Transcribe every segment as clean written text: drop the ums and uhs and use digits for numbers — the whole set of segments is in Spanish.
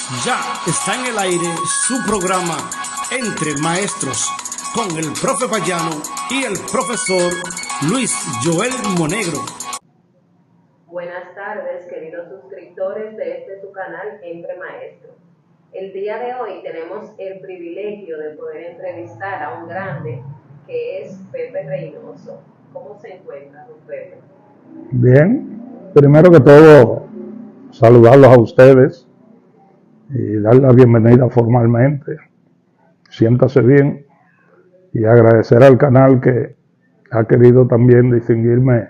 Ya está en el aire su programa Entre Maestros con el profe Payano y el profesor Luis Joel Monegro. Buenas tardes, queridos suscriptores de su canal Entre Maestros. El día de hoy tenemos el privilegio de poder entrevistar a un grande que es Pepe Reynoso. ¿Cómo se encuentra, don Pepe? Bien, primero que todo, saludarlos a ustedes y dar la bienvenida formalmente. Siéntase bien y agradecer al canal que ha querido también distinguirme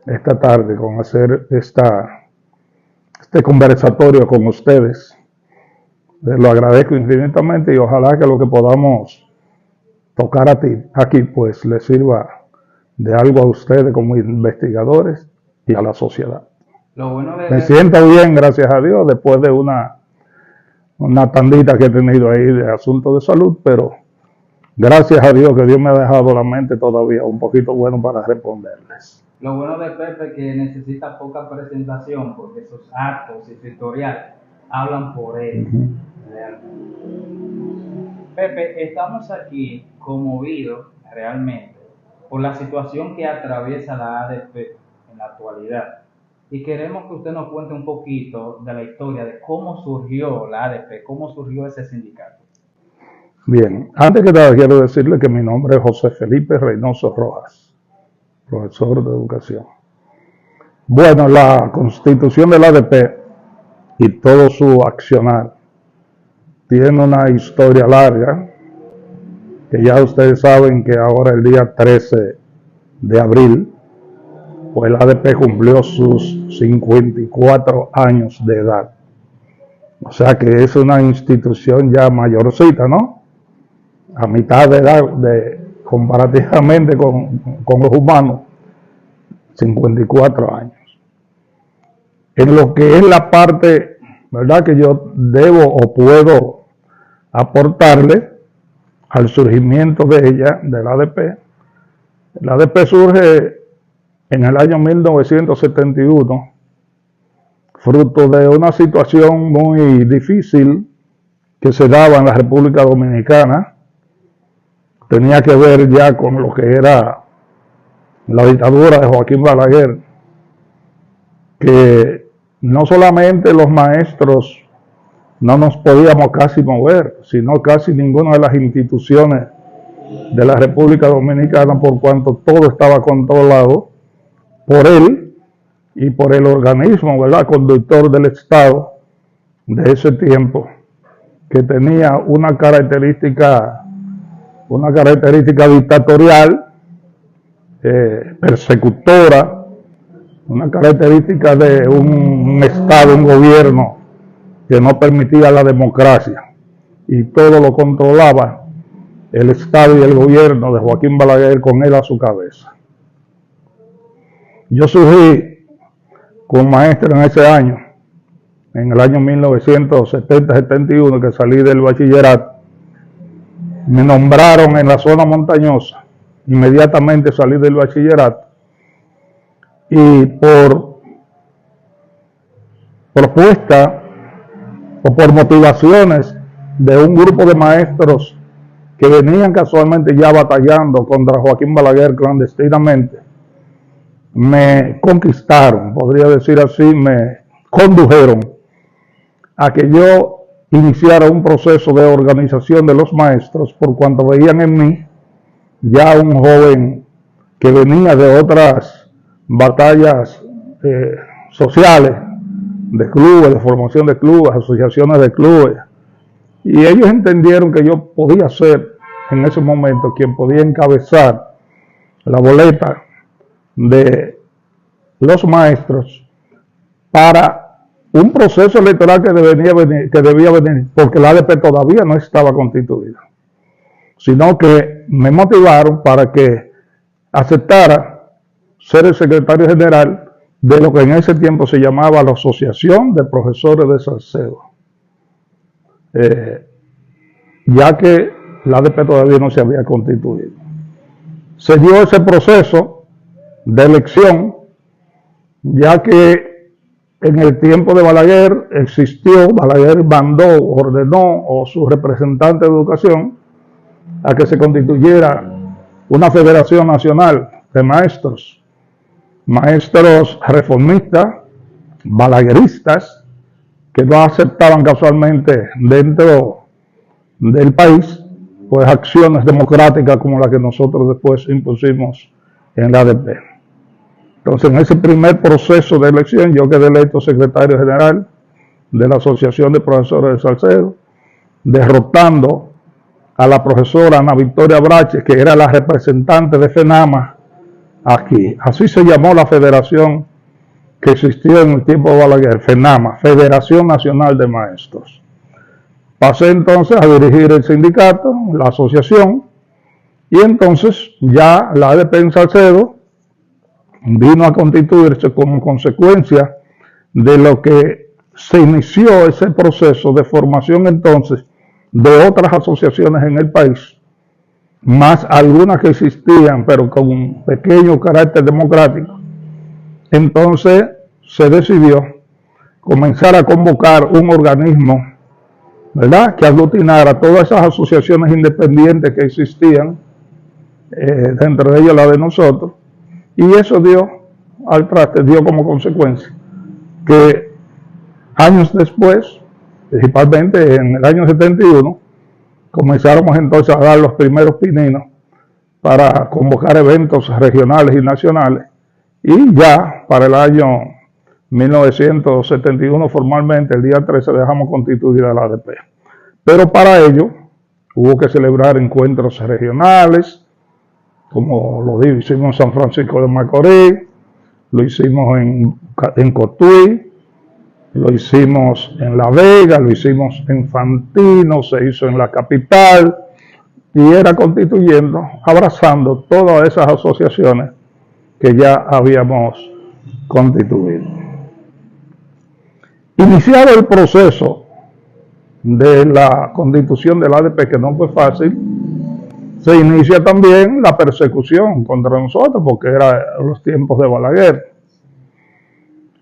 esta tarde con hacer este conversatorio con ustedes. Les lo agradezco infinitamente y ojalá que lo que podamos tocar aquí pues les sirva de algo a ustedes como investigadores y a la sociedad. Lo bueno Me siento bien, gracias a Dios, después de una tandita que he tenido ahí de asuntos de salud, pero gracias a Dios que Dios me ha dejado la mente todavía un poquito bueno para responderles. Lo bueno de Pepe es que necesita poca presentación porque sus actos y su historial hablan por él. Pepe, estamos aquí conmovidos realmente por la situación que atraviesa la ADP en la actualidad. Y queremos que usted nos cuente un poquito de la historia de cómo surgió la ADP, cómo surgió ese sindicato. Bien, antes que nada quiero decirle que mi nombre es José Felipe Reynoso Rojas, profesor de educación. Bueno, la constitución de la ADP y todo su accionar tiene una historia larga, que ya ustedes saben que ahora el día 13 de abril, pues la ADP cumplió sus 54 años de edad. O sea que es una institución ya mayorcita, ¿no? A mitad de edad comparativamente con los humanos, 54 años. En lo que es la parte, ¿verdad?, que yo debo o puedo aportarle al surgimiento de ella, de la ADP. La ADP surge en el año 1971, fruto de una situación muy difícil que se daba en la República Dominicana. Tenía que ver ya con lo que era la dictadura de Joaquín Balaguer, que no solamente los maestros no nos podíamos casi mover, sino casi ninguna de las instituciones de la República Dominicana, por cuanto todo estaba controlado por él y por el organismo, ¿verdad?, conductor del Estado de ese tiempo, que tenía una característica dictatorial, persecutora, una característica de un Estado, un gobierno que no permitía la democracia y todo lo controlaba el Estado y el gobierno de Joaquín Balaguer con él a su cabeza. Yo surgí como maestro en ese año, en el año 1970-71, que salí del bachillerato. Me nombraron en la zona montañosa, inmediatamente salí del bachillerato y por propuesta o por motivaciones de un grupo de maestros que venían casualmente ya batallando contra Joaquín Balaguer clandestinamente, me conquistaron, podría decir así, me condujeron a que yo iniciara un proceso de organización de los maestros, por cuanto veían en mí ya un joven que venía de otras batallas sociales, de clubes, de formación de clubes, asociaciones de clubes, y ellos entendieron que yo podía ser en ese momento quien podía encabezar la boleta de los maestros para un proceso electoral que debía venir, porque la ADP todavía no estaba constituida, sino que me motivaron para que aceptara ser el secretario general de lo que en ese tiempo se llamaba la Asociación de Profesores de Salcedo, ya que la ADP todavía no se había constituido. Se dio ese proceso de elección, ya que En el tiempo de Balaguer existió, Balaguer mandó, ordenó, o su representante de educación, a que se constituyera una federación nacional de maestros, maestros reformistas, balagueristas, que no aceptaban casualmente dentro del país, pues acciones democráticas como la que nosotros después impusimos en la ADP. Entonces, en ese primer proceso de elección, yo quedé electo secretario general de la Asociación de Profesores de Salcedo, derrotando a la profesora Ana Victoria Brache, que era la representante de FENAMA aquí. Así se llamó la federación que existió en el tiempo de Balaguer, FENAMA, Federación Nacional de Maestros. Pasé entonces a dirigir el sindicato, la asociación, y entonces ya la ADP en Salcedo vino a constituirse como consecuencia de lo que se inició ese proceso de formación entonces de otras asociaciones en el país, más algunas que existían, pero con un pequeño carácter democrático. Entonces se decidió comenzar a convocar un organismo, ¿verdad?, que aglutinara todas esas asociaciones independientes que existían, dentro de ellas la de nosotros, y eso dio al traste, dio como consecuencia que años después, principalmente en el año 71, comenzáramos entonces a dar los primeros pininos para convocar eventos regionales y nacionales, y ya para el año 1971 formalmente, el día 13, dejamos constituida la ADP. Pero para ello hubo que celebrar encuentros regionales, como lo hicimos en San Francisco de Macorís, lo hicimos en Cotuí, lo hicimos en La Vega, lo hicimos en Fantino, se hizo en la capital, y era constituyendo, abrazando todas esas asociaciones que ya habíamos constituido. Iniciado el proceso de la constitución de la ADP, que no fue fácil, se inicia también la persecución contra nosotros, porque eran los tiempos de Balaguer.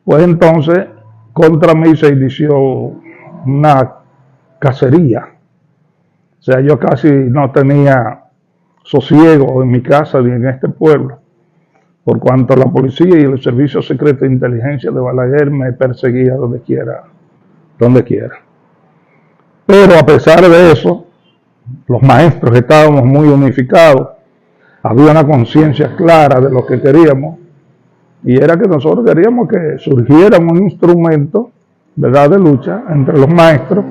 Pues entonces, contra mí se inició una cacería. O sea, yo casi no tenía sosiego en mi casa ni en este pueblo, por cuanto la policía y el servicio secreto de inteligencia de Balaguer me perseguía donde quiera. Pero a pesar de eso, los maestros estábamos muy unificados, había una conciencia clara de lo que queríamos, y era que nosotros queríamos que surgiera un instrumento, ¿verdad?, de lucha entre los maestros,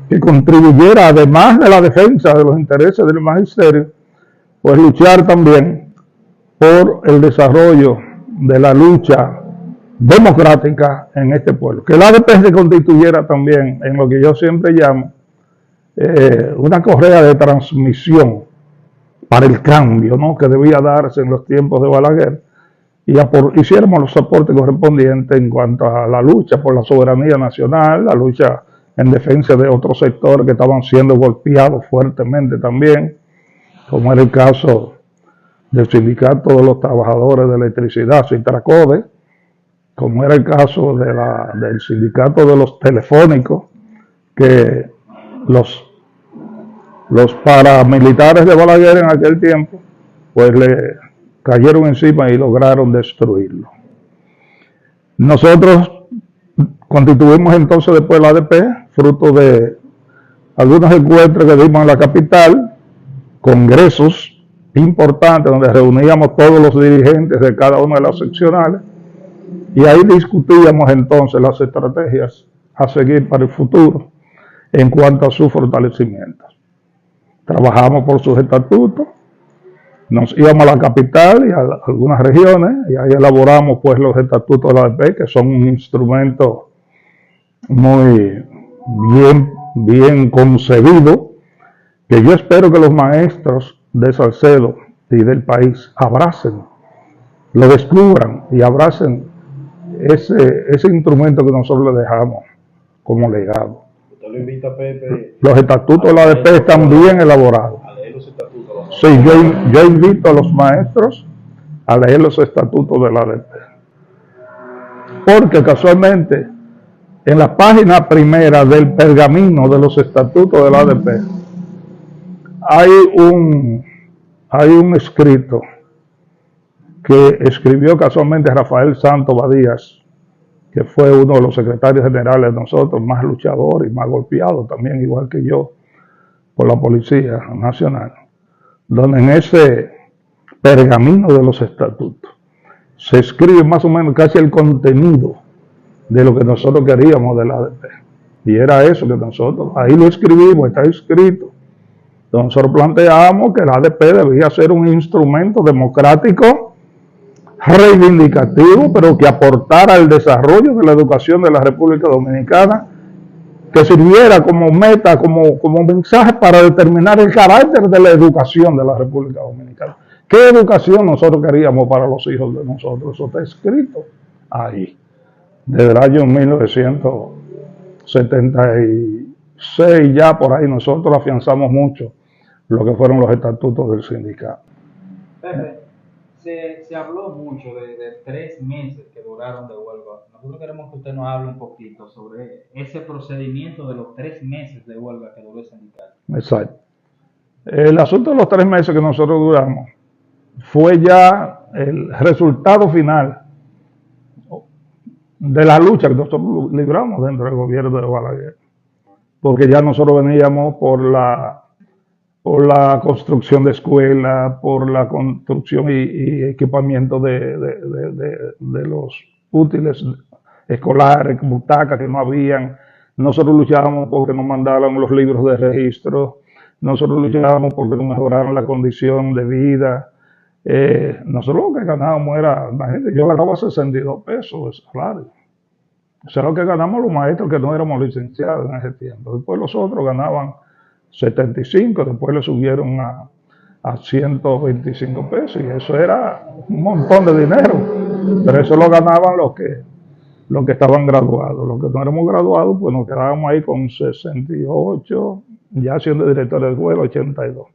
que contribuyera, además de la defensa de los intereses del magisterio, pues luchar también por el desarrollo de la lucha democrática en este pueblo. Que la ADP se constituyera también en lo que yo siempre llamo una correa de transmisión para el cambio, ¿no?, que debía darse en los tiempos de Balaguer, y hiciéramos los aportes correspondientes en cuanto a la lucha por la soberanía nacional, la lucha en defensa de otros sectores que estaban siendo golpeados fuertemente también, como era el caso del Sindicato de los Trabajadores de Electricidad, Sintracode, como era el caso del Sindicato de los Telefónicos, que los paramilitares de Balaguer en aquel tiempo, pues le cayeron encima y lograron destruirlo. Nosotros constituimos entonces después la ADP, fruto de algunos encuentros que dimos en la capital, congresos importantes donde reuníamos todos los dirigentes de cada una de las seccionales, y ahí discutíamos entonces las estrategias a seguir para el futuro en cuanto a su fortalecimiento. Trabajamos por sus estatutos, nos íbamos a la capital y a algunas regiones, y ahí elaboramos pues los estatutos de la ADP, que son un instrumento muy bien concebido, que yo espero que los maestros de Salcedo y del país abracen, lo descubran y abracen ese instrumento que nosotros le dejamos como legado. Usted lo invita a Pepe. Los estatutos de la ADP están bien elaborados. A leer los estatutos. Sí, yo invito a los maestros a leer los estatutos de la ADP. porque casualmente en la página primera del pergamino de los estatutos del ADP hay un escrito que escribió casualmente Rafael Santos Badías, que fue uno de los secretarios generales de nosotros, más luchador y más golpeado también, igual que yo, por la Policía Nacional, donde en ese pergamino de los estatutos se escribe más o menos casi el contenido de lo que nosotros queríamos del ADP. Y era eso que nosotros, ahí lo escribimos, está escrito. Nosotros planteábamos que el ADP debía ser un instrumento democrático, reivindicativo, pero que aportara al desarrollo de la educación de la República Dominicana, que sirviera como meta, como mensaje para determinar el carácter de la educación de la República Dominicana. ¿Qué educación nosotros queríamos para los hijos de nosotros? Eso está escrito ahí. Desde el año 1976 ya por ahí nosotros afianzamos mucho lo que fueron los estatutos del sindicato. Pepe, se habló mucho de 3 meses que duraron de huelga. Nosotros queremos que usted nos hable un poquito sobre ese procedimiento de los 3 meses de huelga que duró el sindicato. Exacto. El asunto de los 3 meses que nosotros duramos fue ya el resultado final de la lucha que nosotros libramos dentro del gobierno de Balaguer, porque ya nosotros veníamos por la construcción de escuelas, por la construcción y equipamiento de los útiles escolares, butacas que no habían. Nosotros luchábamos porque nos mandaran los libros de registro, nosotros luchábamos porque nos mejoraran la condición de vida. Nosotros lo que ganábamos era, imagínate, yo ganaba 62 pesos de salario. O sea, lo que ganamos los maestros que no éramos licenciados en ese tiempo. Después los otros ganaban 75, después le subieron a 125 pesos y eso era un montón de dinero. Pero eso lo ganaban los que estaban graduados. Los que no éramos graduados, pues nos quedábamos ahí con 68, ya siendo director de escuela, 82.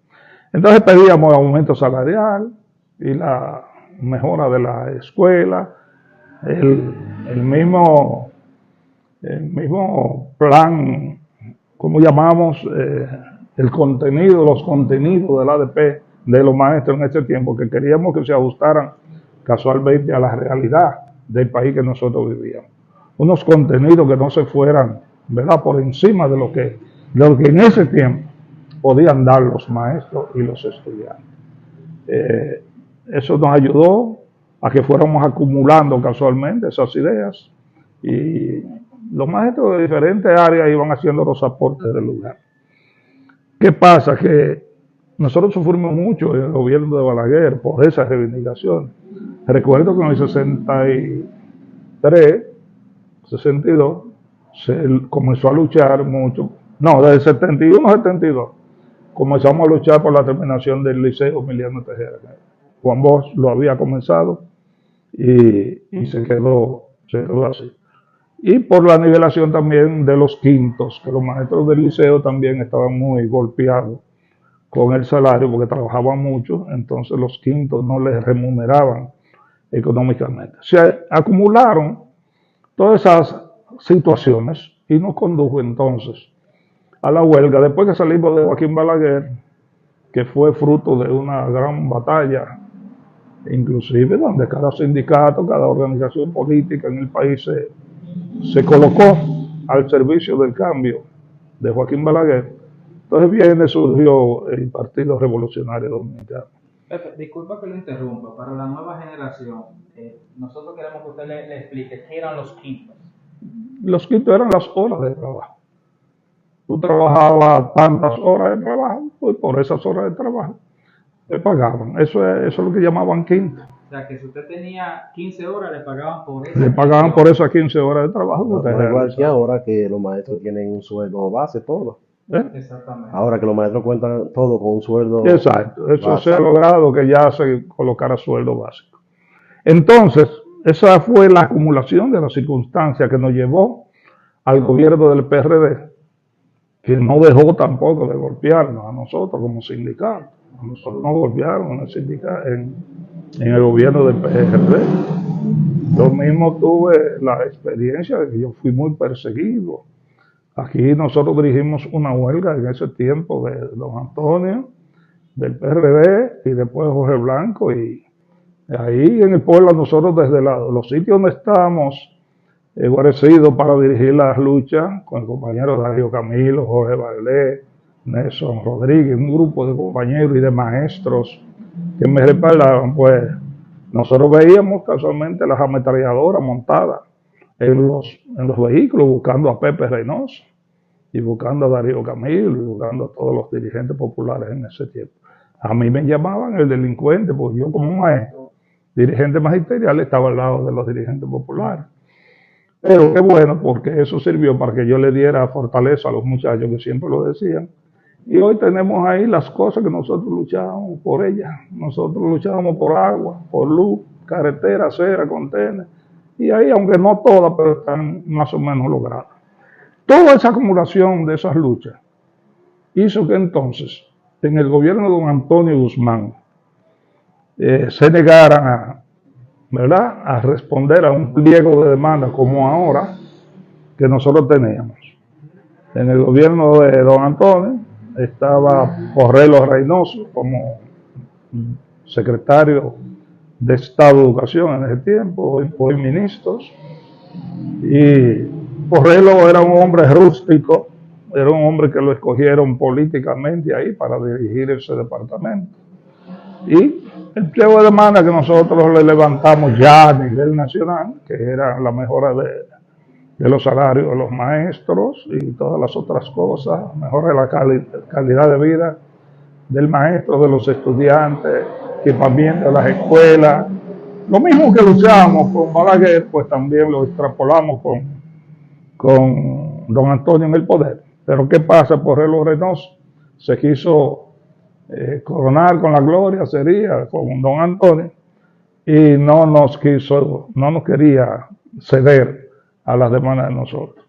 Entonces pedíamos aumento salarial y la mejora de la escuela, el mismo plan, como llamamos, los contenidos del ADP de los maestros en ese tiempo, que queríamos que se ajustaran casualmente a la realidad del país que nosotros vivíamos. Unos contenidos que no se fueran, ¿verdad?, por encima de lo que en ese tiempo podían dar los maestros y los estudiantes. Eso nos ayudó a que fuéramos acumulando casualmente esas ideas y los maestros de diferentes áreas iban haciendo los aportes del lugar. ¿Qué pasa? Que nosotros sufrimos mucho en el gobierno de Balaguer por esas reivindicaciones. Recuerdo que en el 63, 62, se comenzó a luchar mucho. No, desde el 71 a 72 comenzamos a luchar por la terminación del Liceo Emiliano Tejera. Juan Bosch lo había comenzado y se quedó así. Y por la nivelación también de los quintos, que los maestros del liceo también estaban muy golpeados con el salario porque trabajaban mucho, entonces los quintos no les remuneraban económicamente. Se acumularon todas esas situaciones y nos condujo entonces a la huelga. Después que salimos de Joaquín Balaguer, que fue fruto de una gran batalla, inclusive donde cada sindicato, cada organización política en el país se colocó al servicio del cambio de Joaquín Balaguer. Entonces surgió el Partido Revolucionario Dominicano. Pepe, disculpa que lo interrumpa, para la nueva generación, nosotros queremos que usted le explique qué eran los quintos. Los quintos eran las horas de trabajo. Tú trabajabas tantas horas de trabajo, pues por esas horas de trabajo te pagaban. Eso es lo que llamaban quinto. O sea, que si usted tenía 15 horas, le pagaban por eso. Le pagaban por esas 15 horas de trabajo. No, igual que ahora que los maestros tienen un sueldo base, todo. Exactamente. Ahora que los maestros cuentan todo con un sueldo. Exacto, eso básico. se ha logrado que ya se colocara sueldo básico. Entonces, esa fue la acumulación de las circunstancias que nos llevó al gobierno del PRD, que no dejó tampoco de golpearnos a nosotros como sindicato. A nosotros nos golpearon en el gobierno del PRD. Yo mismo tuve la experiencia de que yo fui muy perseguido. Aquí nosotros dirigimos una huelga en ese tiempo de don Antonio, del PRD, y después Jorge Blanco, y ahí en el pueblo nosotros desde los sitios donde estábamos guarecidos para dirigir las luchas, con el compañero Darío Camilo, Jorge Valdés, Nelson Rodríguez, un grupo de compañeros y de maestros que me respaldaban, pues nosotros veíamos casualmente las ametralladoras montadas en los vehículos buscando a Pepe Reynoso y buscando a Darío Camilo y buscando a todos los dirigentes populares en ese tiempo. A mí me llamaban el delincuente, porque yo como maestro, dirigente magisterial, estaba al lado de los dirigentes populares. Pero qué bueno, porque eso sirvió para que yo le diera fortaleza a los muchachos que siempre lo decían. Y hoy tenemos ahí las cosas que nosotros luchábamos por ellas. Nosotros luchábamos por agua, por luz, carretera, acera, contener. Y ahí, aunque no todas, pero están más o menos logradas. Toda esa acumulación de esas luchas hizo que entonces, en el gobierno de don Antonio Guzmán, se negaran a responder a un pliego de demanda como ahora que nosotros teníamos. En el gobierno de don Antonio estaba Porrelo Reynoso como secretario de Estado de Educación en ese tiempo, hoy ministros, y Porrelo era un hombre rústico, era un hombre que lo escogieron políticamente ahí para dirigir ese departamento. Y el pliego de demanda que nosotros le levantamos ya a nivel nacional, que era la mejora de los salarios de los maestros y todas las otras cosas, mejora de la calidad de vida del maestro, de los estudiantes, equipamiento de las escuelas. Lo mismo que luchábamos con Balaguer, pues también lo extrapolamos con don Antonio en el poder. Pero ¿qué pasa? Porrelo Reynoso se quiso coronar con la gloria, sería con don Antonio, y no nos quería ceder a las demandas de nosotros.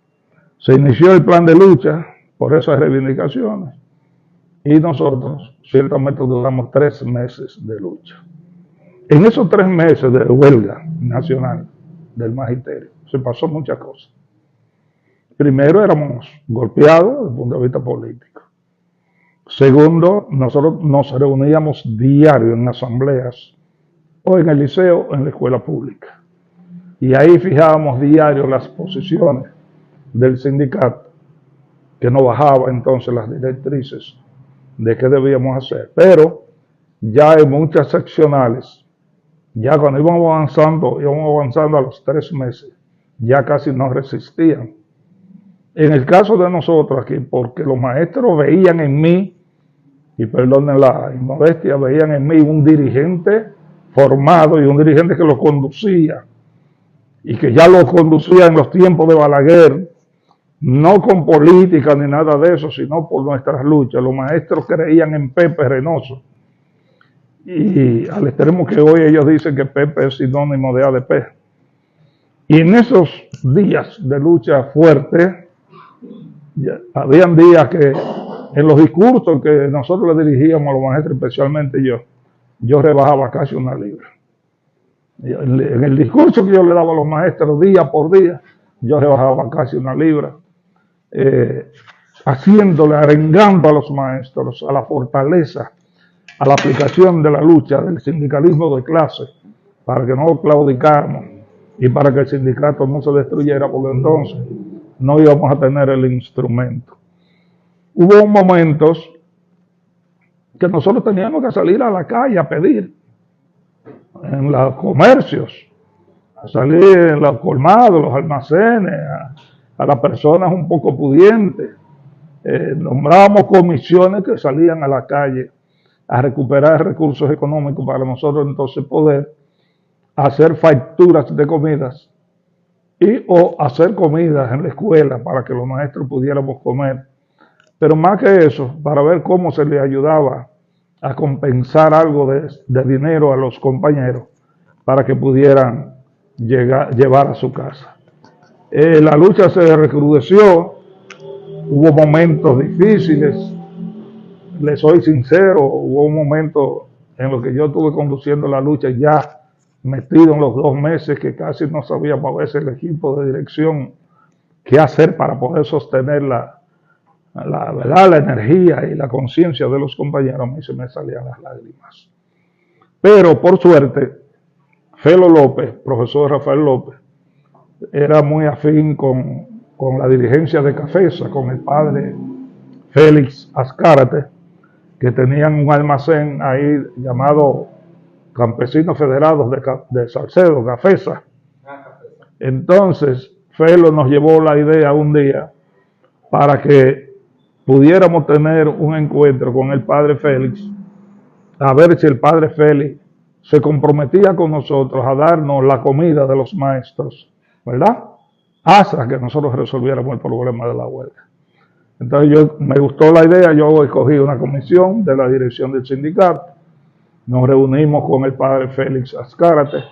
Se inició el plan de lucha por esas reivindicaciones y nosotros ciertamente duramos 3 meses de lucha. En esos 3 meses de huelga nacional del magisterio se pasó muchas cosas. Primero, éramos golpeados desde el punto de vista político. Segundo, nosotros nos reuníamos diario en asambleas o en el liceo o en la escuela pública. Y ahí fijábamos diario las posiciones del sindicato, que nos bajaba entonces las directrices de qué debíamos hacer. Pero ya en muchas seccionales, ya cuando íbamos avanzando a los 3 meses, ya casi no resistían. En el caso de nosotros aquí, porque los maestros veían en mí, y perdonen la inmodestia, veían en mí un dirigente formado y un dirigente que lo conducía, y que ya lo conducía en los tiempos de Balaguer, no con política ni nada de eso, sino por nuestras luchas. Los maestros creían en Pepe Reynoso, y al extremo que hoy ellos dicen que Pepe es sinónimo de ADP. Y en esos días de lucha fuerte, habían días que en los discursos que nosotros le dirigíamos a los maestros, especialmente yo rebajaba casi 1 libra. En el discurso que yo le daba a los maestros día por día, yo rebajaba casi 1 libra, arengando a los maestros a la fortaleza, a la aplicación de la lucha del sindicalismo de clase, para que no claudicáramos y para que el sindicato no se destruyera, porque entonces no íbamos a tener el instrumento. Hubo momentos que nosotros teníamos que salir a la calle a pedir en los comercios, a salir en los colmados, los almacenes, a las personas un poco pudientes. Nombrábamos comisiones que salían a la calle a recuperar recursos económicos para nosotros entonces poder hacer facturas de comidas o hacer comidas en la escuela para que los maestros pudiéramos comer. Pero más que eso, para ver cómo se les ayudaba a compensar algo de dinero a los compañeros para que pudieran llevar a su casa. La lucha se recrudeció, hubo momentos difíciles, les soy sincero, hubo un momento en los que yo estuve conduciendo la lucha ya metido en los 2 meses que casi no sabíamos a veces el equipo de dirección qué hacer para poder sostener ¿verdad? La energía y la conciencia de los compañeros. A mí se me salían las lágrimas. Pero por suerte, Felo López, profesor Rafael López, era muy afín con la dirigencia de Cafesa, con el padre Félix Azcárate, que tenían un almacén ahí llamado Campesinos Federados de Salcedo, Cafesa. Entonces, Felo nos llevó la idea un día para que pudiéramos tener un encuentro con el padre Félix, a ver si el padre Félix se comprometía con nosotros a darnos la comida de los maestros, ¿verdad? Hasta que nosotros resolviéramos el problema de la huelga. Entonces me gustó la idea, yo escogí una comisión de la dirección del sindicato, nos reunimos con el padre Félix Azcárate,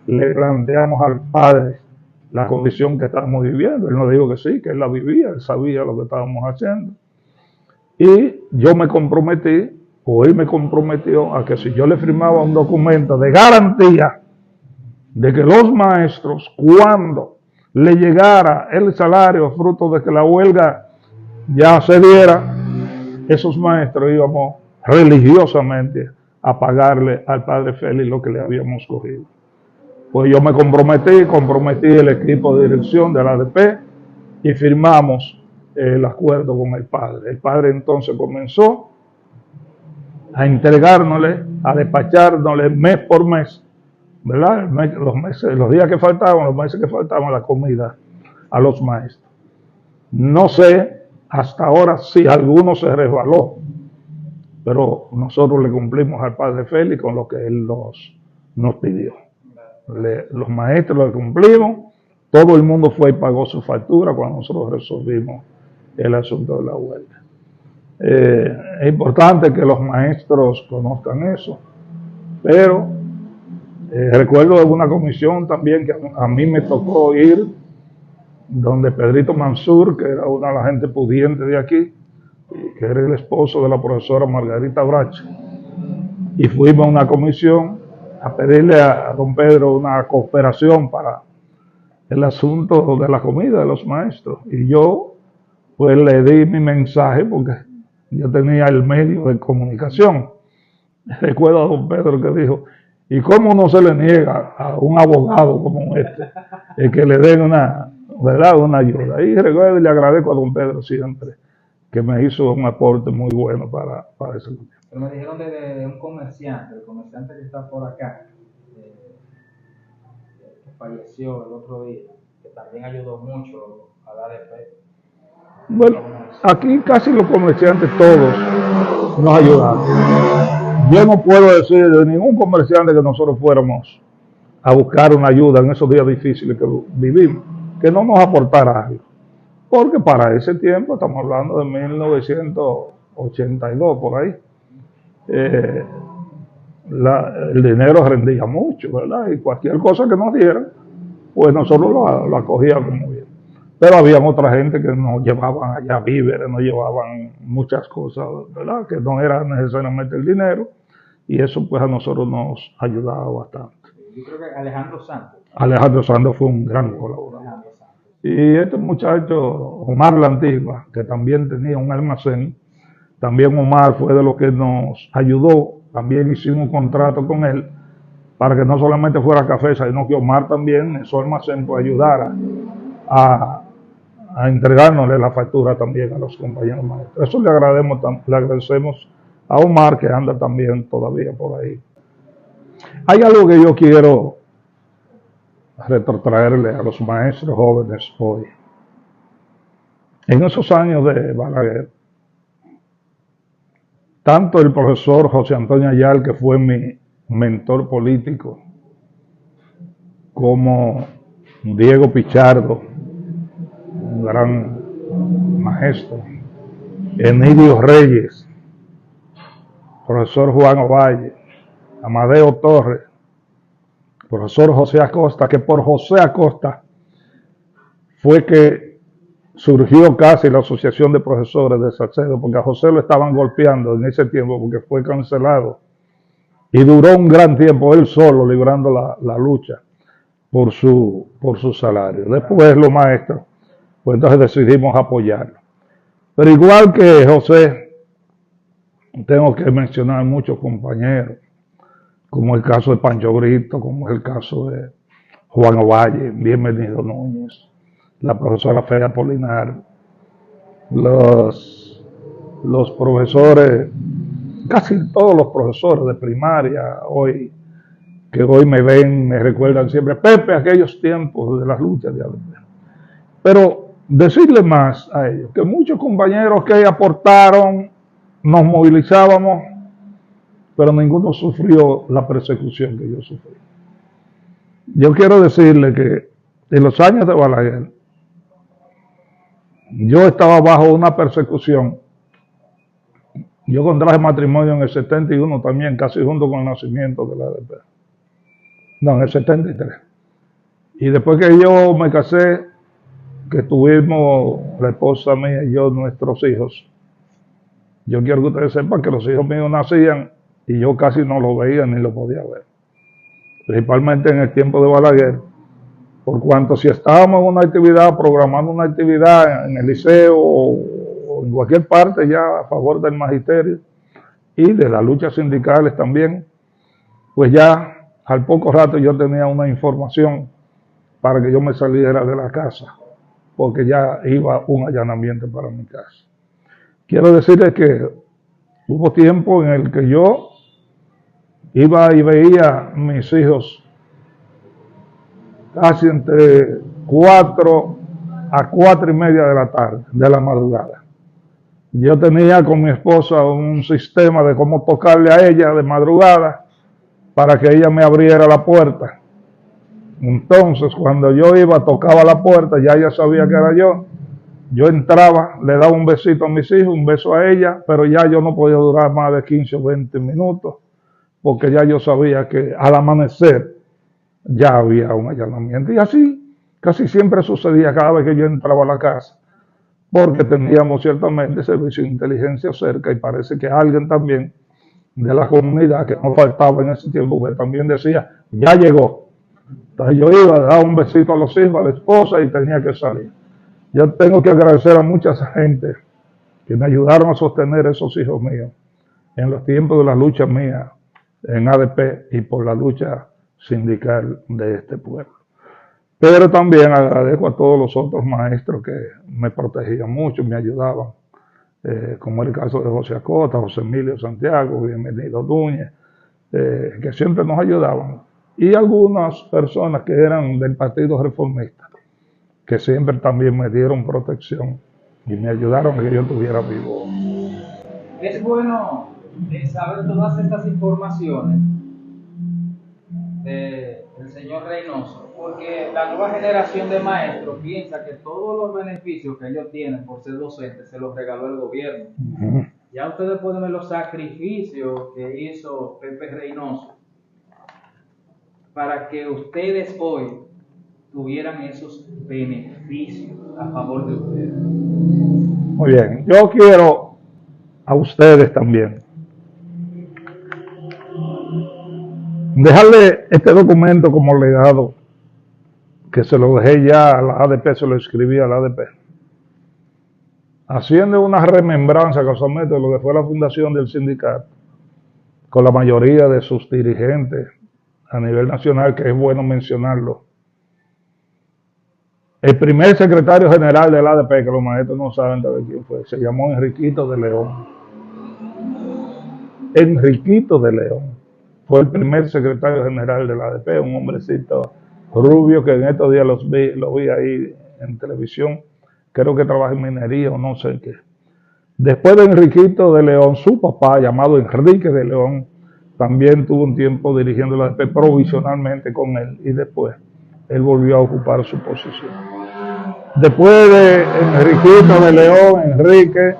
le planteamos al padre la condición que estábamos viviendo, él nos dijo que sí, que él la vivía, él sabía lo que estábamos haciendo. Y yo me comprometí, o él me comprometió, a que si yo le firmaba un documento de garantía de que los maestros, cuando le llegara el salario fruto de que la huelga ya se diera, esos maestros íbamos religiosamente a pagarle al padre Félix lo que le habíamos cogido. Pues yo me comprometí el equipo de dirección de la ADP y firmamos el acuerdo con el padre. El padre entonces comenzó a entregárnosle, a despachárnosle mes por mes, ¿verdad? Los días que faltaban, los meses que faltaban, la comida a los maestros. No sé hasta ahora si alguno se resbaló, pero nosotros le cumplimos al padre Félix con lo que él nos pidió. Los maestros le cumplimos, todo el mundo fue y pagó su factura cuando nosotros resolvimos el asunto de la huelga. Es importante que los maestros conozcan eso, pero recuerdo de una comisión también que a mí me tocó ir, donde Pedrito Mansur, que era una de las gente pudiente de aquí, que era el esposo de la profesora Margarita Bracha, y fuimos a una comisión a pedirle a don Pedro una cooperación para el asunto de la comida de los maestros, y yo pues le di mi mensaje porque yo tenía el medio de comunicación. Recuerdo a don Pedro que dijo, ¿y cómo no se le niega a un abogado como este el que le den una ayuda? Y recuerdo y le agradezco a don Pedro siempre que me hizo un aporte muy bueno para ese grupo. Pero me dijeron de un comerciante, el comerciante que está por acá, que falleció el otro día, que también ayudó mucho a la ADP. Bueno, aquí casi los comerciantes todos nos ayudaron. Yo no puedo decir de ningún comerciante que nosotros fuéramos a buscar una ayuda en esos días difíciles que vivimos, que no nos aportara algo. Porque para ese tiempo, estamos hablando de 1982, por ahí, el dinero rendía mucho, ¿verdad? Y cualquier cosa que nos dieran, pues nosotros lo acogíamos muy bien. Pero había otra gente que nos llevaban allá víveres, nos llevaban muchas cosas, ¿verdad? Que no era necesariamente el dinero, y eso pues a nosotros nos ayudaba bastante. Yo creo que Alejandro Santos. Alejandro Santos fue un gran colaborador. Y este muchacho, Omar La Antigua, que también tenía un almacén, también Omar fue de los que nos ayudó, también hicimos un contrato con él, para que no solamente fuera Cafesa, sino que Omar también en su almacén pues ayudara a entregárnosle la factura también a los compañeros maestros. Eso le agradecemos a Omar, que anda también todavía por ahí. Hay algo que yo quiero retrotraerle a los maestros jóvenes hoy. En esos años de Balaguer, tanto el profesor José Antonio Ayal, que fue mi mentor político, como Diego Pichardo, un gran maestro, Enidio Reyes, profesor Juan Ovalle, Amadeo Torres, profesor José Acosta, que por José Acosta fue que surgió casi la Asociación de Profesores de Salcedo, porque a José lo estaban golpeando en ese tiempo porque fue cancelado y duró un gran tiempo él solo librando la lucha por su salario. Después los maestros, pues entonces decidimos apoyarlo. Pero igual que José, tengo que mencionar muchos compañeros, como el caso de Pancho Brito, como el caso de Juan Ovalle, Bienvenido Núñez, la profesora Fea Apolinar, los profesores, casi todos los profesores de primaria hoy, que hoy me ven, me recuerdan siempre, Pepe, aquellos tiempos de las luchas de ADP. Pero decirle más a ellos, que muchos compañeros que aportaron, nos movilizábamos, pero ninguno sufrió la persecución que yo sufrí. Yo quiero decirle que en los años de Balaguer, yo estaba bajo una persecución. Yo contraje matrimonio en el 71 también, casi junto con el nacimiento de la ADP. No, en el 73. Y después que yo me casé, que tuvimos la esposa mía y yo, nuestros hijos, yo quiero que ustedes sepan que los hijos míos nacían y yo casi no los veía ni los podía ver. Principalmente en el tiempo de Balaguer, por cuanto si estábamos en una actividad, programando una actividad en el liceo o en cualquier parte ya a favor del magisterio y de las luchas sindicales también, pues ya al poco rato yo tenía una información para que yo me saliera de la casa, porque ya iba un allanamiento para mi casa. Quiero decirles que hubo tiempo en el que yo iba y veía a mis hijos casi entre 4 a 4 y media de la tarde, de la madrugada. Yo tenía con mi esposa un sistema de cómo tocarle a ella de madrugada para que ella me abriera la puerta. Entonces, cuando yo iba, tocaba la puerta, ya ella sabía que era yo entraba, le daba un besito a mis hijos, un beso a ella, pero ya yo no podía durar más de 15 o 20 minutos, porque ya yo sabía que al amanecer ya había un allanamiento. Y así casi siempre sucedía cada vez que yo entraba a la casa, porque teníamos ciertamente servicio de inteligencia cerca y parece que alguien también de la comunidad, que no faltaba en ese tiempo, que también decía, ya llegó. Entonces yo iba a dar un besito a los hijos, a la esposa y tenía que salir. Yo tengo que agradecer a mucha gente que me ayudaron a sostener esos hijos míos en los tiempos de la lucha mía en ADP y por la lucha sindical de este pueblo. Pero también agradezco a todos los otros maestros que me protegían mucho, me ayudaban, como el caso de José Acosta, José Emilio Santiago, Bienvenido Núñez, que siempre nos ayudaban. Y algunas personas que eran del Partido Reformista, que siempre también me dieron protección y me ayudaron a que yo estuviera vivo. Es bueno saber todas estas informaciones del señor Reynoso, porque la nueva generación de maestros piensa que todos los beneficios que ellos tienen por ser docentes se los regaló el gobierno. Ya ustedes pueden ver los sacrificios que hizo Pepe Reynoso para que ustedes hoy tuvieran esos beneficios a favor de ustedes. Muy bien, yo quiero a ustedes también dejarle este documento como legado, que se lo dejé ya a la ADP, se lo escribí a la ADP, haciendo una remembranza casualmente de lo que fue la fundación del sindicato, con la mayoría de sus dirigentes a nivel nacional, que es bueno mencionarlo. El primer secretario general del ADP, que los maestros no saben de quién fue, se llamó Enriquito de León. Enriquito de León fue el primer secretario general del ADP, un hombrecito rubio que en estos días lo vi ahí en televisión, creo que trabaja en minería o no sé qué. Después de Enriquito de León, su papá, llamado Enrique de León, también tuvo un tiempo dirigiendo el ADP provisionalmente con él y después él volvió a ocupar su posición. Después de Enriquito de León, Enrique,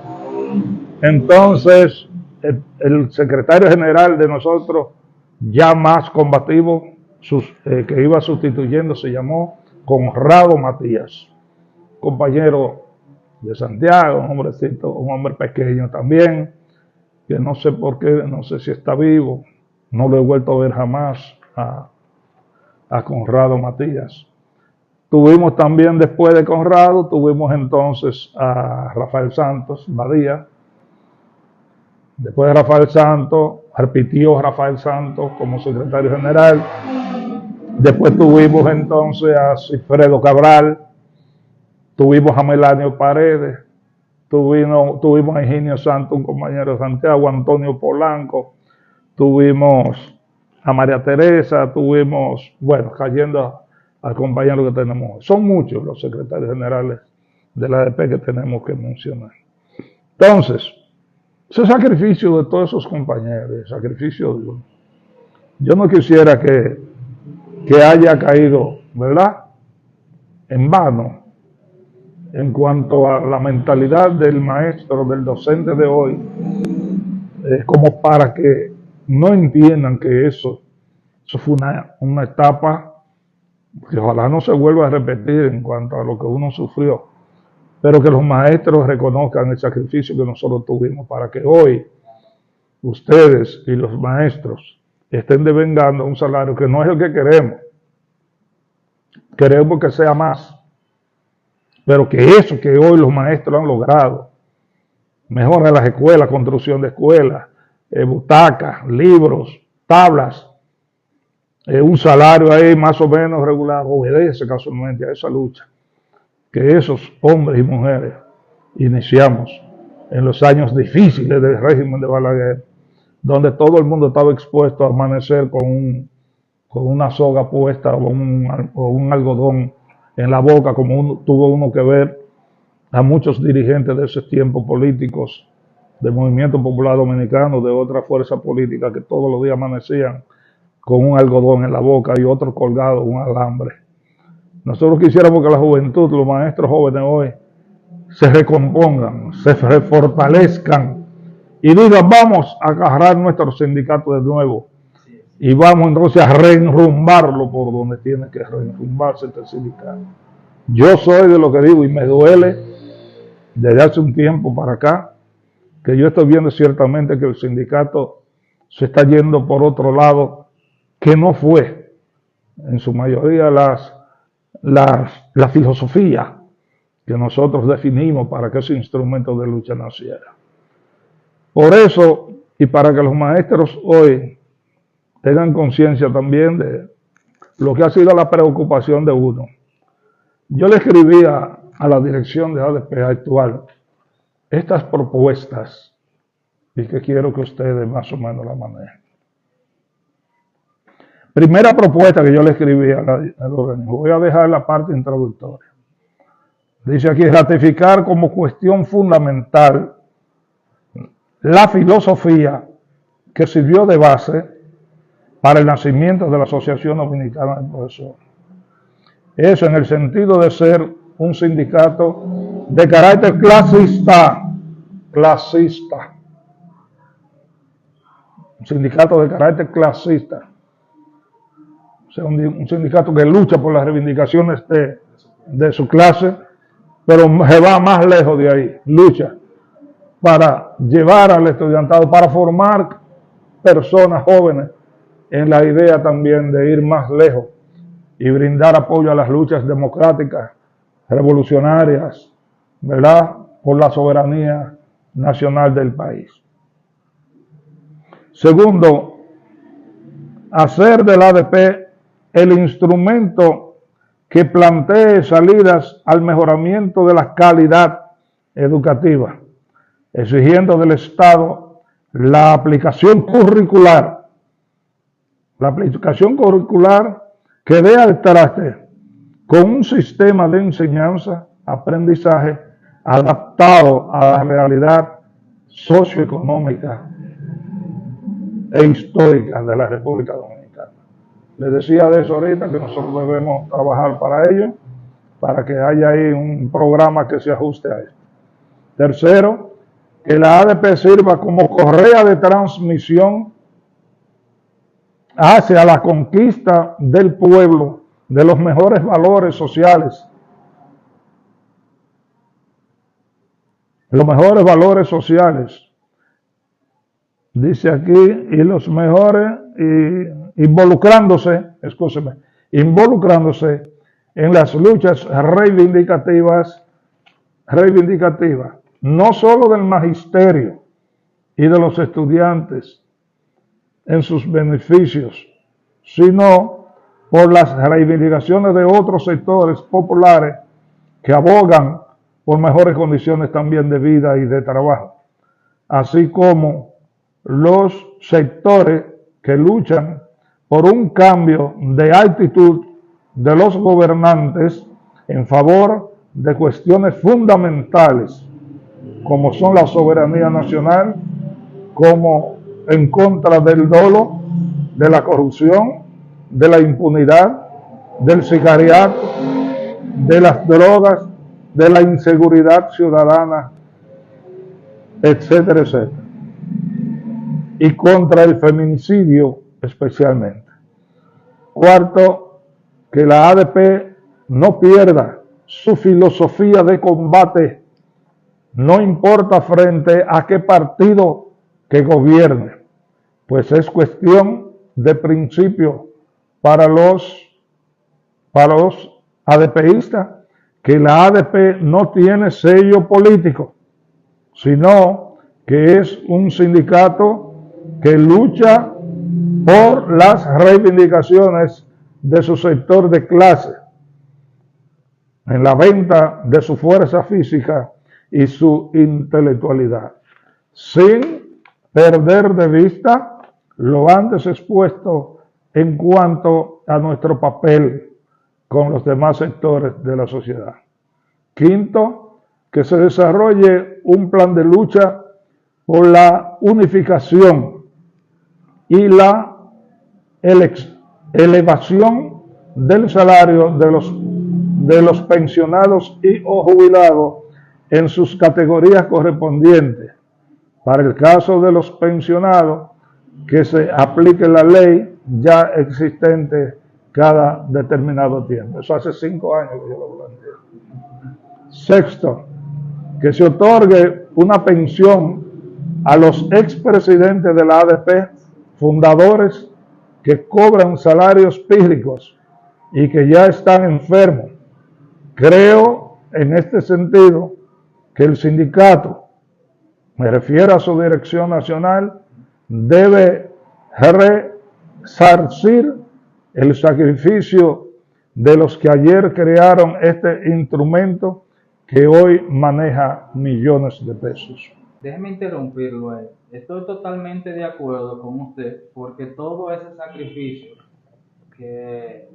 entonces el secretario general de nosotros, ya más combativo, que iba sustituyendo, se llamó Conrado Matías, compañero de Santiago, un hombrecito, un hombre pequeño también, que no sé por qué, no sé si está vivo, no lo he vuelto a ver jamás a Conrado Matías. Tuvimos también después de Conrado, tuvimos entonces a Rafael Santos Badía. Después de Rafael Santos, repitió Rafael Santos como secretario general. Después tuvimos entonces a Cifredo Cabral, tuvimos a Melanio Paredes, tuvimos a Higinio Santos, un compañero de Santiago, Antonio Polanco, tuvimos a María Teresa, tuvimos, bueno, cayendo al compañero que tenemos. Son muchos los secretarios generales de la ADP que tenemos que mencionar. Entonces, ese sacrificio de todos esos compañeros, el sacrificio de uno, yo no quisiera que haya caído, ¿verdad?, en vano en cuanto a la mentalidad del maestro, del docente de hoy, como para que no entiendan que eso fue una etapa que ojalá no se vuelva a repetir en cuanto a lo que uno sufrió, pero que los maestros reconozcan el sacrificio que nosotros tuvimos para que hoy ustedes y los maestros estén devengando un salario que no es el que queremos. Queremos que sea más, pero que eso que hoy los maestros han logrado, mejora las escuelas, construcción de escuelas, butacas, libros, tablas, un salario ahí más o menos regular, obedece casualmente a esa lucha que esos hombres y mujeres iniciamos en los años difíciles del régimen de Balaguer, donde todo el mundo estaba expuesto a amanecer con una soga puesta o un algodón en la boca, como tuvo uno que ver a muchos dirigentes de ese tiempo políticos del Movimiento Popular Dominicano, de otra fuerza política, que todos los días amanecían con un algodón en la boca y otro colgado, un alambre. Nosotros quisiéramos que la juventud, los maestros jóvenes hoy, se recompongan, se fortalezcan y digan, vamos a agarrar nuestro sindicato de nuevo y vamos entonces a reenrumbarlo por donde tiene que reenrumbarse este sindicato. Yo soy de lo que digo y me duele desde hace un tiempo para acá que yo estoy viendo ciertamente que el sindicato se está yendo por otro lado, que no fue en su mayoría la filosofía que nosotros definimos para que ese instrumento de lucha naciera. Por eso, y para que los maestros hoy tengan conciencia también de lo que ha sido la preocupación de uno, yo le escribía a la dirección de ADP actual estas propuestas y que quiero que ustedes más o menos la manejen. Primera propuesta que yo le escribí al organismo, voy a dejar la parte introductoria. Dice aquí, ratificar como cuestión fundamental la filosofía que sirvió de base para el nacimiento de la Asociación Dominicana de Profesores. Eso en el sentido de ser un sindicato de carácter clasista. Un sindicato de carácter clasista. O sea, un sindicato que lucha por las reivindicaciones de su clase, pero se va más lejos de ahí. Lucha para llevar al estudiantado, para formar personas jóvenes en la idea también de ir más lejos y brindar apoyo a las luchas democráticas, revolucionarias, ¿verdad?, por la soberanía nacional del país. Segundo, hacer del ADP el instrumento que plantee salidas al mejoramiento de la calidad educativa, exigiendo del Estado la aplicación curricular que dé al traste con un sistema de enseñanza, aprendizaje adaptado a la realidad socioeconómica e histórica de la República Dominicana. Les decía de eso ahorita, que nosotros debemos trabajar para ello, para que haya ahí un programa que se ajuste a esto. Tercero, que la ADP sirva como correa de transmisión hacia la conquista del pueblo de los mejores valores sociales. Los mejores valores sociales. Dice aquí, y los mejores involucrándose en las luchas reivindicativas, no solo del magisterio y de los estudiantes en sus beneficios, sino por las reivindicaciones de otros sectores populares que abogan por mejores condiciones también de vida y de trabajo, así como los sectores que luchan por un cambio de actitud de los gobernantes en favor de cuestiones fundamentales, como son la soberanía nacional, como en contra del dolo, de la corrupción, de la impunidad, del sicariato, de las drogas, de la inseguridad ciudadana, etcétera, etcétera. Y contra el feminicidio especialmente. Cuarto, que la ADP no pierda su filosofía de combate, no importa frente a qué partido que gobierne, pues es cuestión de principio para los ADPistas, que la ADP no tiene sello político, sino que es un sindicato que lucha por las reivindicaciones de su sector de clase, en la venta de su fuerza física y su intelectualidad, sin perder de vista lo antes expuesto en cuanto a nuestro papel con los demás sectores de la sociedad. Quinto, que se desarrolle un plan de lucha por la unificación y la elevación del salario de los pensionados y o jubilados en sus categorías correspondientes. Para el caso de los pensionados, que se aplique la ley ya existente cada determinado tiempo. Eso hace 5 años que yo lo planteé. Sexto, que se otorgue una pensión a los expresidentes de la ADP, fundadores que cobran salarios pírricos y que ya están enfermos. Creo en este sentido que el sindicato, me refiero a su dirección nacional, debe resarcir el sacrificio de los que ayer crearon este instrumento que hoy maneja millones de pesos. Déjeme interrumpirlo ahí. Estoy totalmente de acuerdo con usted, porque todo ese sacrificio que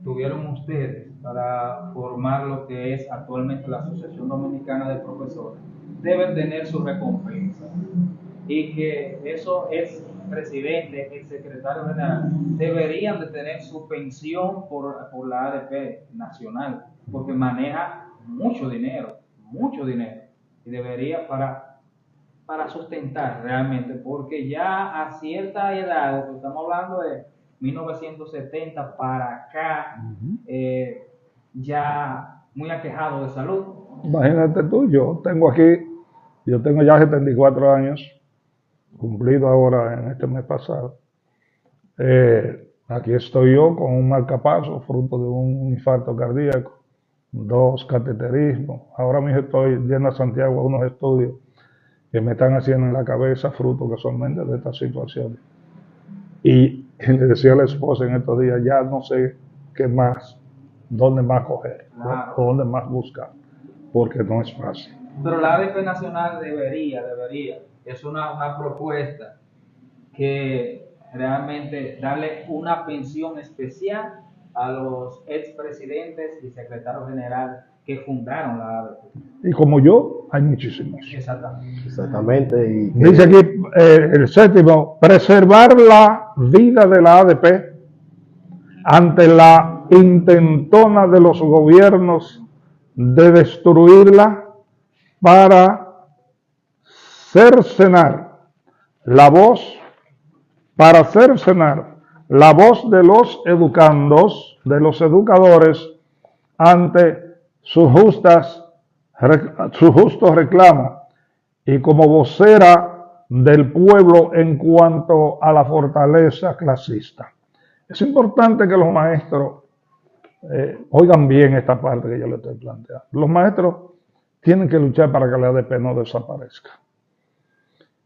tuvieron ustedes para formar lo que es actualmente la Asociación Dominicana de Profesores debe tener su recompensa, y que eso es presidente, el secretario general, deberían de tener su pensión por la ADP nacional, porque maneja mucho dinero, y debería para sustentar realmente, porque ya a cierta edad, estamos hablando de 1970 para acá, ya muy aquejado de salud. Imagínate tú, yo tengo ya 74 años, cumplido ahora en este mes pasado. Aquí estoy yo con un marcapaso, fruto de un infarto cardíaco, 2 cateterismos. Ahora mismo estoy yendo a Santiago a unos estudios que me están haciendo en la cabeza, fruto casualmente de esta situación. Y le decía a la esposa en estos días, ya no sé qué más, dónde más coger, claro, o dónde más buscar, porque no es fácil. Pero la ADP nacional debería, es una propuesta que realmente darle una pensión especial a los expresidentes y secretarios generales que fundaron la ADP. Y como yo, hay muchísimos. Exactamente. Y dice aquí el séptimo, preservar la vida de la ADP ante la intentona de los gobiernos de destruirla para cercenar la voz de los educandos, de los educadores, ante sus justos reclamos, y como vocera del pueblo en cuanto a la fortaleza clasista. Es importante que los maestros oigan bien esta parte que yo les estoy planteando. Los maestros tienen que luchar para que la ADP no desaparezca.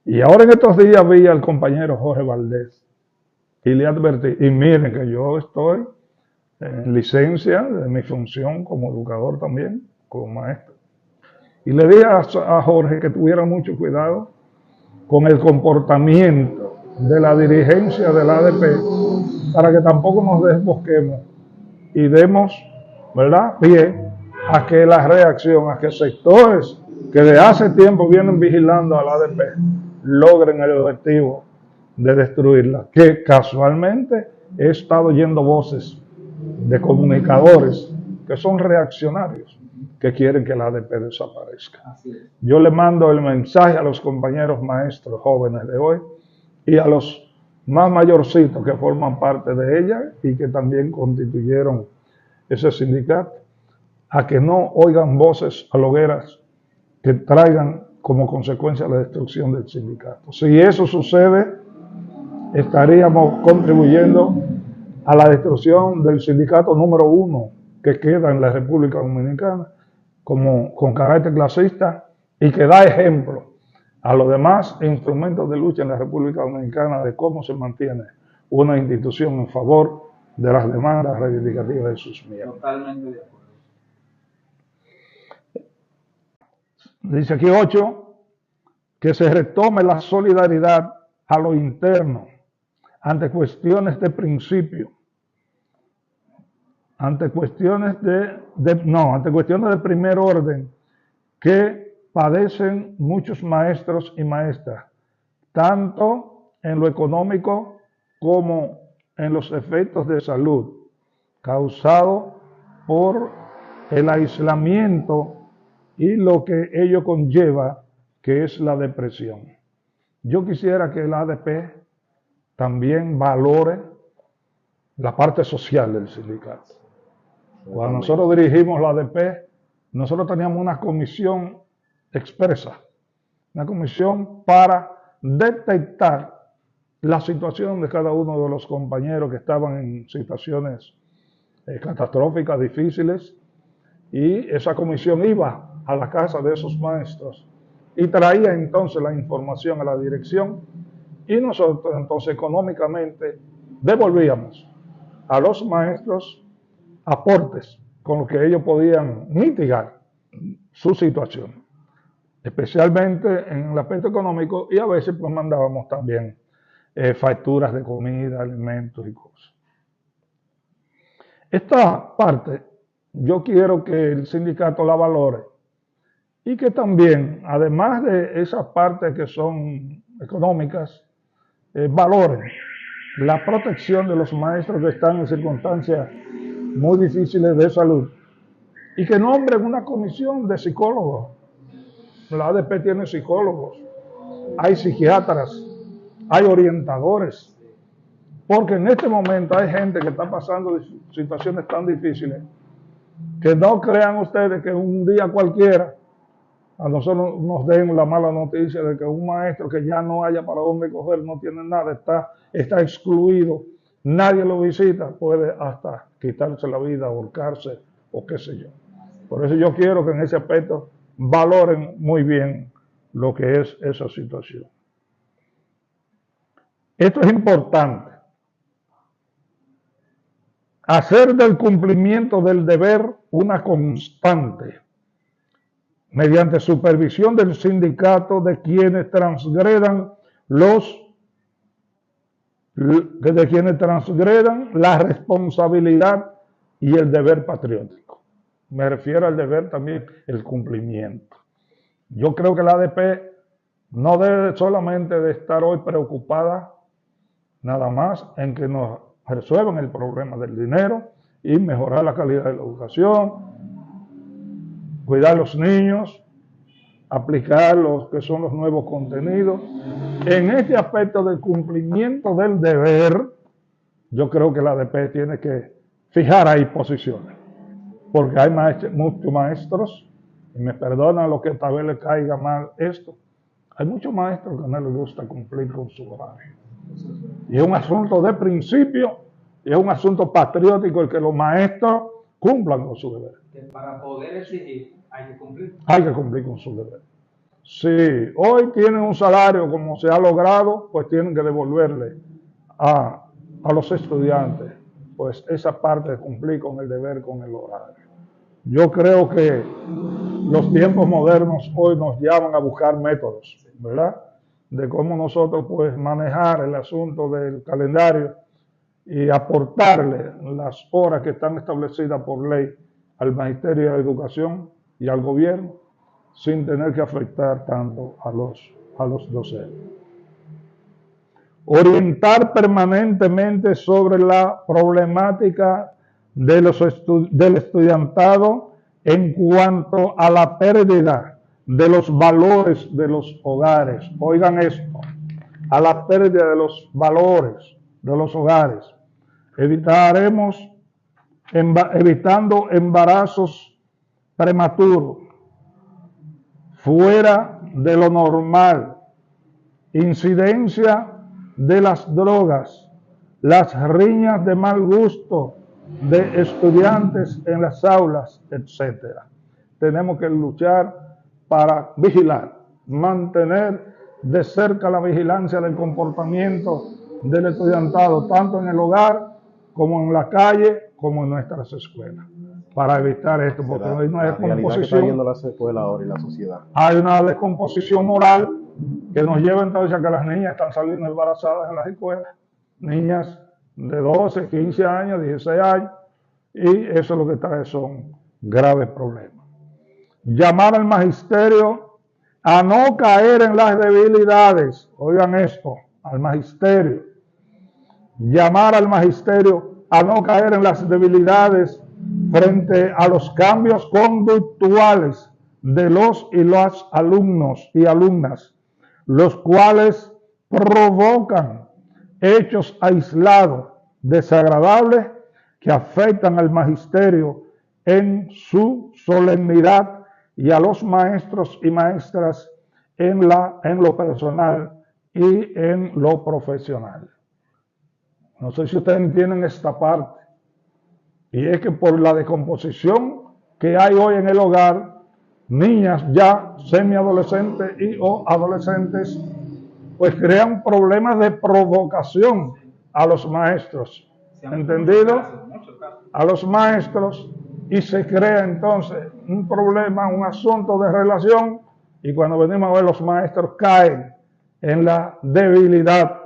Y ahora en estos días vi al compañero Jorge Valdés y le advertí, y miren que yo estoy en licencia de mi función como educador también, como maestro. Y le dije a Jorge que tuviera mucho cuidado con el comportamiento de la dirigencia de la ADP para que tampoco nos desbosquemos y demos, ¿verdad?, pie a que la reacción, a que sectores que de hace tiempo vienen vigilando a la ADP logren el objetivo de destruirla, que casualmente he estado oyendo voces de comunicadores que son reaccionarios, que quieren que la ADP desaparezca. Yo le mando el mensaje a los compañeros maestros jóvenes de hoy y a los más mayorcitos que forman parte de ella y que también constituyeron ese sindicato, a que no oigan voces alogueras que traigan como consecuencia la destrucción del sindicato. Si eso sucede, estaríamos contribuyendo a la destrucción del sindicato número 1 que queda en la República Dominicana, como con carácter clasista y que da ejemplo a los demás instrumentos de lucha en la República Dominicana de cómo se mantiene una institución en favor de las demandas reivindicativas de sus miembros. Totalmente de acuerdo. Dice aquí 8, que se retome la solidaridad a lo interno ante cuestiones de principio, ante cuestiones de primer orden que padecen muchos maestros y maestras, tanto en lo económico como en los efectos de salud causados por el aislamiento y lo que ello conlleva, que es la depresión. Yo quisiera que el ADP también valore la parte social del sindicato. Cuando nosotros dirigimos la ADP, nosotros teníamos una comisión expresa, una comisión para detectar la situación de cada uno de los compañeros que estaban en situaciones catastróficas, difíciles, y esa comisión iba a la casa de esos maestros y traía entonces la información a la dirección, y nosotros entonces económicamente devolvíamos a los maestros aportes con los que ellos podían mitigar su situación, especialmente en el aspecto económico, y a veces pues mandábamos también facturas de comida, alimentos y cosas. Esta parte yo quiero que el sindicato la valore y que también, además de esas partes que son económicas, valoren la protección de los maestros que están en circunstancias muy difíciles de salud y que nombren una comisión de psicólogos. La ADP tiene psicólogos, hay psiquiatras, hay orientadores, porque en este momento hay gente que está pasando situaciones tan difíciles que no crean ustedes que un día cualquiera a nosotros nos den la mala noticia de que un maestro que ya no haya para dónde coger, no tiene nada, está excluido, nadie lo visita, puede hasta quitarse la vida, ahorcarse o qué sé yo. Por eso yo quiero que en ese aspecto valoren muy bien lo que es esa situación. Esto es importante. Hacer del cumplimiento del deber una constante, mediante supervisión del sindicato de quienes transgredan la responsabilidad y el deber patriótico. Me refiero al deber también, el cumplimiento. Yo creo que la ADP no debe solamente de estar hoy preocupada nada más en que nos resuelvan el problema del dinero y mejorar la calidad de la educación, cuidar a los niños, aplicar los que son los nuevos contenidos. En este aspecto del cumplimiento del deber, yo creo que la ADP tiene que fijar ahí posiciones, porque hay muchos maestros, y me perdonan lo que tal vez le caiga mal esto, Hay muchos maestros que no les gusta cumplir con su horario. Y es un asunto de principio, y es un asunto patriótico el que los maestros cumplan con su deber. Que para poder exigir hay que cumplir. Hay que cumplir con su deber. Si hoy tienen un salario como se ha logrado, pues tienen que devolverle a los estudiantes, pues esa parte de cumplir con el deber, con el horario. Yo creo que los tiempos modernos hoy nos llaman a buscar métodos, ¿verdad? De cómo nosotros pues manejar el asunto del calendario y aportarle las horas que están establecidas por ley al Ministerio de Educación y al gobierno sin tener que afectar tanto a los docentes. Orientar permanentemente sobre la problemática del estudiantado en cuanto a la pérdida de los valores de los hogares. Oigan esto, a la pérdida de los valores de los hogares. Evitando embarazos prematuros, fuera de lo normal, incidencia de las drogas, las riñas de mal gusto de estudiantes en las aulas, etc. Tenemos que luchar para vigilar, mantener de cerca la vigilancia del comportamiento del estudiantado, tanto en el hogar como en la calle, como en nuestras escuelas, para evitar esto, porque hay una descomposición. La escuela ahora y la sociedad. Hay una descomposición moral que nos lleva entonces a que las niñas están saliendo embarazadas en las escuelas, niñas de 12, 15 años, 16 años, y eso lo que trae son graves problemas. Llamar al magisterio a no caer en las debilidades, oigan esto, al magisterio, llamar al magisterio a no caer en las debilidades frente a los cambios conductuales de los y las alumnos y alumnas, los cuales provocan hechos aislados, desagradables, que afectan al magisterio en su solemnidad y a los maestros y maestras en lo personal y en lo profesional. No sé si ustedes entienden esta parte. Y es que por la descomposición que hay hoy en el hogar, niñas ya semiadolescentes y o adolescentes, pues crean problemas de provocación a los maestros. ¿Entendido? A los maestros, y se crea entonces un problema, un asunto de relación, y cuando venimos a ver, los maestros caen en la debilidad.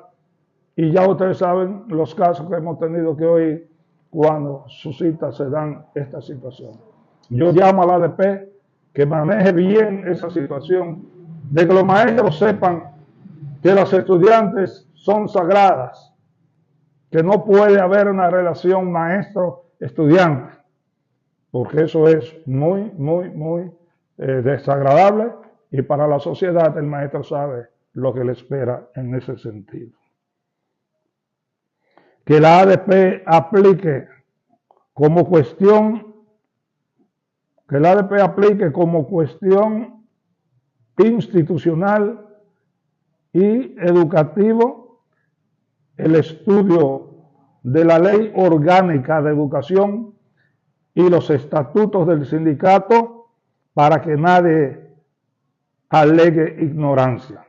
Y ya ustedes saben los casos que hemos tenido que oír cuando suscita, se dan estas situaciones. Yo llamo a la ADP que maneje bien esa situación, de que los maestros sepan que los estudiantes son sagradas, que no puede haber una relación maestro-estudiante, porque eso es muy desagradable, y para la sociedad el maestro sabe lo que le espera en ese sentido. Que la ADP aplique como cuestión institucional y educativo el estudio de la Ley Orgánica de Educación y los estatutos del sindicato para que nadie alegue ignorancia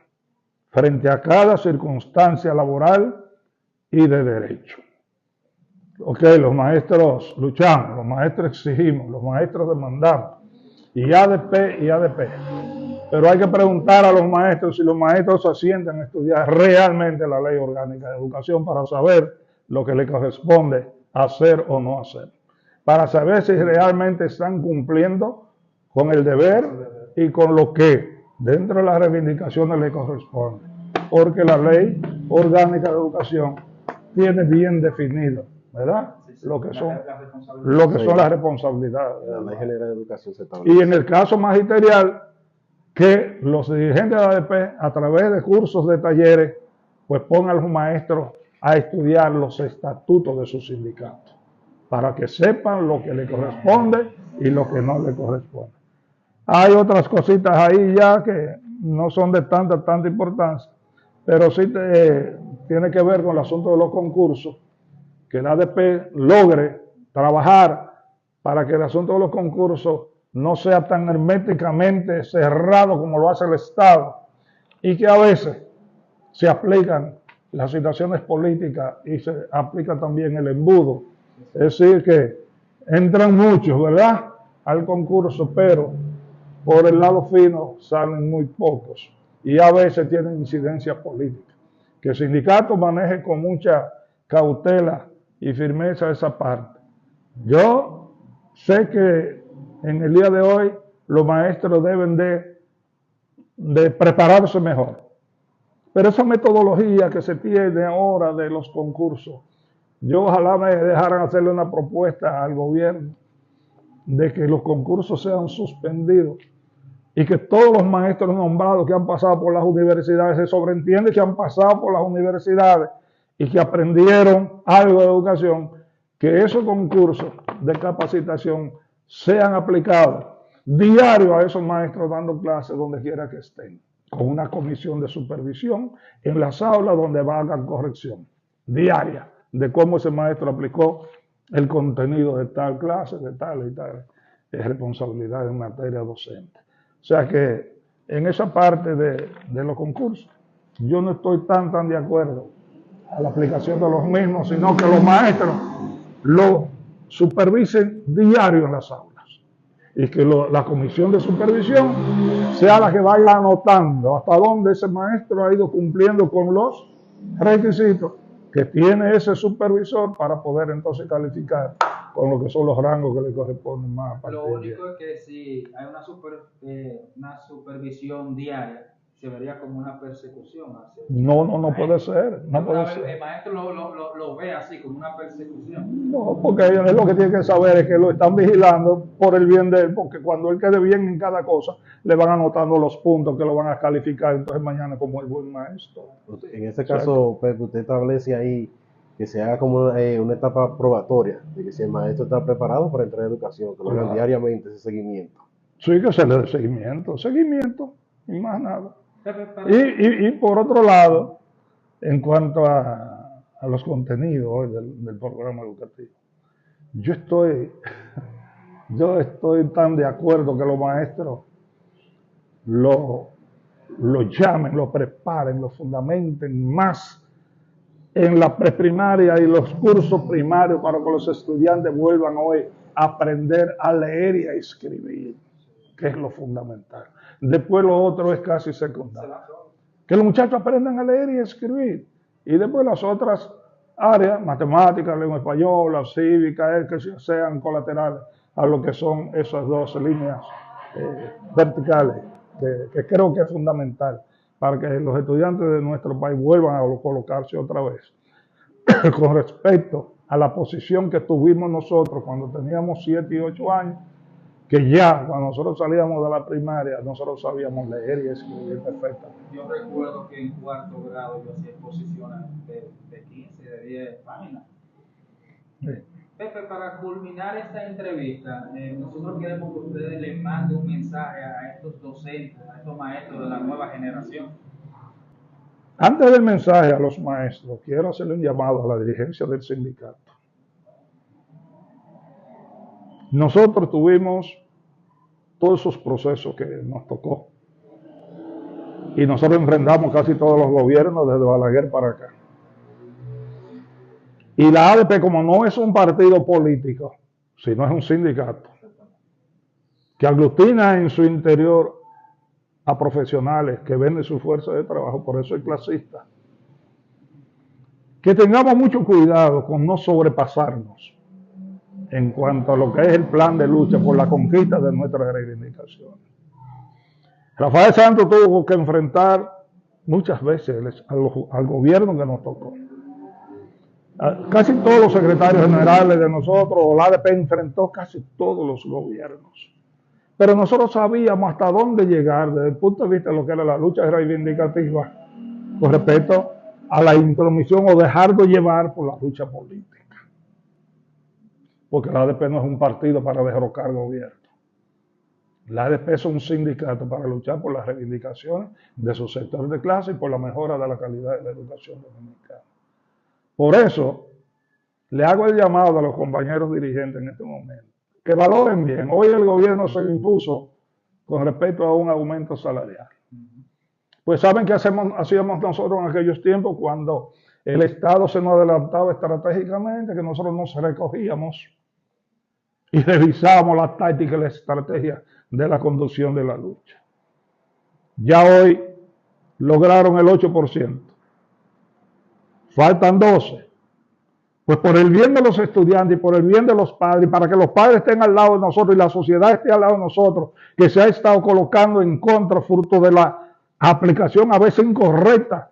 frente a cada circunstancia laboral y de derecho. Ok, los maestros luchamos, los maestros exigimos, los maestros demandamos, y ADP. Pero hay que preguntar a los maestros si los maestros se sientan a estudiar realmente la Ley Orgánica de Educación para saber lo que les corresponde hacer o no hacer. Para saber si realmente están cumpliendo con el deber y con lo que dentro de las reivindicaciones les corresponde. Porque la Ley Orgánica de Educación tiene bien definido, ¿verdad? Lo que son las responsabilidades. La Ley General de Educación se establece. Y en el caso magisterial, que los dirigentes de la ADP, a través de cursos de talleres, pues pongan a los maestros a estudiar los estatutos de su sindicato, para que sepan lo que le corresponde y lo que no le corresponde. Hay otras cositas ahí ya que no son de tanta importancia, pero sí tiene que ver con el asunto de los concursos, que el ADP logre trabajar para que el asunto de los concursos no sea tan herméticamente cerrado como lo hace el Estado, y que a veces se aplican las situaciones políticas y se aplica también el embudo. Es decir, que entran muchos, ¿verdad?, al concurso, pero por el lado fino salen muy pocos y a veces tienen incidencia política. Que el sindicato maneje con mucha cautela y firmeza esa parte. Yo sé que en el día de hoy los maestros deben de prepararse mejor, pero esa metodología que se tiene ahora de los concursos, yo ojalá me dejaran hacerle una propuesta al gobierno de que los concursos sean suspendidos y que todos los maestros nombrados que han pasado por las universidades, se sobreentiende que han pasado por las universidades y que aprendieron algo de educación, que esos concursos de capacitación sean aplicados diario a esos maestros dando clases donde quiera que estén, con una comisión de supervisión en las aulas donde hagan corrección diaria de cómo ese maestro aplicó el contenido de tal clase, de tal y tal responsabilidad en materia docente. O sea que en esa parte de los concursos, yo no estoy tan de acuerdo a la aplicación de los mismos, sino que los maestros lo supervisen diario en las aulas y que la comisión de supervisión sea la que vaya anotando hasta dónde ese maestro ha ido cumpliendo con los requisitos que tiene ese supervisor para poder entonces calificar con lo que son los rangos que le corresponden más. Lo único es que si hay una supervisión diaria, se vería como una persecución. No puede ser. No puede ser. El maestro lo ve así, como una persecución. No, porque él lo que tiene que saber es que lo están vigilando por el bien de él, porque cuando él quede bien en cada cosa, le van anotando los puntos que lo van a calificar, entonces mañana como el buen maestro. En ese caso, Pepe, usted establece ahí que se haga como una etapa probatoria, de que si el maestro está preparado para entrar a educación, que lo hagan diariamente ese seguimiento. Sí, que se le dé seguimiento y más nada. Y por otro lado, en cuanto a los contenidos hoy del programa educativo, yo estoy tan de acuerdo que los maestros lo llamen, lo preparen, lo fundamenten más en la preprimaria y los cursos primarios para que los estudiantes vuelvan hoy a aprender a leer y a escribir, que es lo fundamental. Después lo otro es casi secundario. Que los muchachos aprendan a leer y a escribir. Y después las otras áreas, matemáticas, lengua española, cívica, que sean colaterales a lo que son esas dos líneas verticales, que creo que es fundamental para que los estudiantes de nuestro país vuelvan a colocarse otra vez con respecto a la posición que tuvimos nosotros cuando teníamos 7 y 8 años, que ya cuando nosotros salíamos de la primaria, nosotros sabíamos leer y escribir perfectamente. Yo recuerdo que en cuarto grado yo hacía exposiciones de 15, de 10 páginas. Sí. Pepe, para culminar esta entrevista, nosotros queremos que ustedes le manden un mensaje a estos docentes, a estos maestros de la nueva generación. Antes del mensaje a los maestros, quiero hacerle un llamado a la dirigencia del sindicato. Nosotros tuvimos todos esos procesos que nos tocó y nosotros enfrentamos casi todos los gobiernos desde Balaguer para acá. Y la ADP, como no es un partido político, sino es un sindicato que aglutina en su interior a profesionales que venden su fuerza de trabajo, por eso es clasista, que tengamos mucho cuidado con no sobrepasarnos en cuanto a lo que es el plan de lucha por la conquista de nuestras reivindicaciones. Rafael Santos tuvo que enfrentar muchas veces al gobierno que nos tocó. Casi todos los secretarios generales de nosotros, la ADP enfrentó casi todos los gobiernos. Pero nosotros sabíamos hasta dónde llegar desde el punto de vista de lo que era la lucha reivindicativa con respecto a la intromisión o dejar de llevar por la lucha política. Porque la ADP no es un partido para derrocar gobierno. La ADP es un sindicato para luchar por las reivindicaciones de su sector de clase y por la mejora de la calidad de la educación dominicana. Por eso, le hago el llamado a los compañeros dirigentes en este momento, que valoren bien. Hoy el gobierno se impuso con respecto a un aumento salarial. Pues saben qué hacíamos nosotros en aquellos tiempos cuando el Estado se nos adelantaba estratégicamente, que nosotros nos recogíamos y revisábamos las tácticas y las estrategias de la conducción de la lucha. Ya hoy lograron el 8%. Faltan 12%. Pues por el bien de los estudiantes y por el bien de los padres, para que los padres estén al lado de nosotros y la sociedad esté al lado de nosotros, que se ha estado colocando en contra fruto de la aplicación a veces incorrecta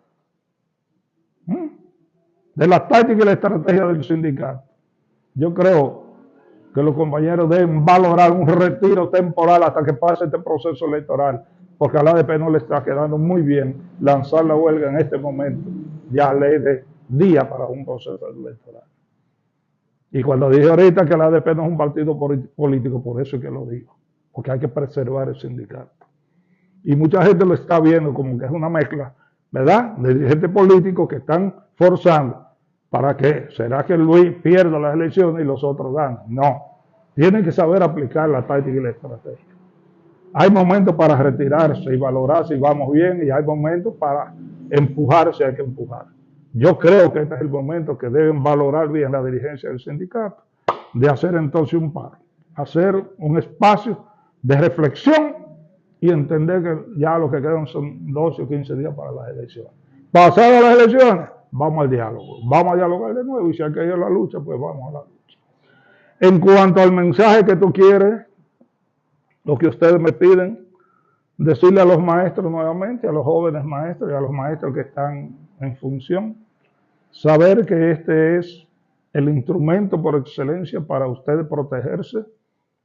de la táctica y la estrategia del sindicato. Yo creo que los compañeros deben valorar un retiro temporal hasta que pase este proceso electoral, porque a la ADP no le está quedando muy bien lanzar la huelga en este momento, ya ley de día para un proceso electoral. Y cuando dije ahorita que la ADP no es un partido político, por eso es que lo digo, porque hay que preservar el sindicato. Y mucha gente lo está viendo como que es una mezcla, ¿verdad?, de dirigentes políticos que están forzando. ¿Para qué? ¿Será que Luis pierda las elecciones y los otros ganan? No. Tienen que saber aplicar la táctica y la estrategia. Hay momentos para retirarse y valorar si vamos bien, y hay momentos para empujarse, hay que empujar. Yo creo que este es el momento que deben valorar bien la dirigencia del sindicato, de hacer entonces un paro, hacer un espacio de reflexión y entender que ya lo que quedan son 12 o 15 días para las elecciones. Pasadas las elecciones, vamos al diálogo, vamos a dialogar de nuevo, y si hay que ir a la lucha, pues vamos a la lucha. En cuanto al mensaje que tú quieres, lo que ustedes me piden, decirle a los maestros nuevamente, a los jóvenes maestros y a los maestros que están en función, saber que este es el instrumento por excelencia para ustedes protegerse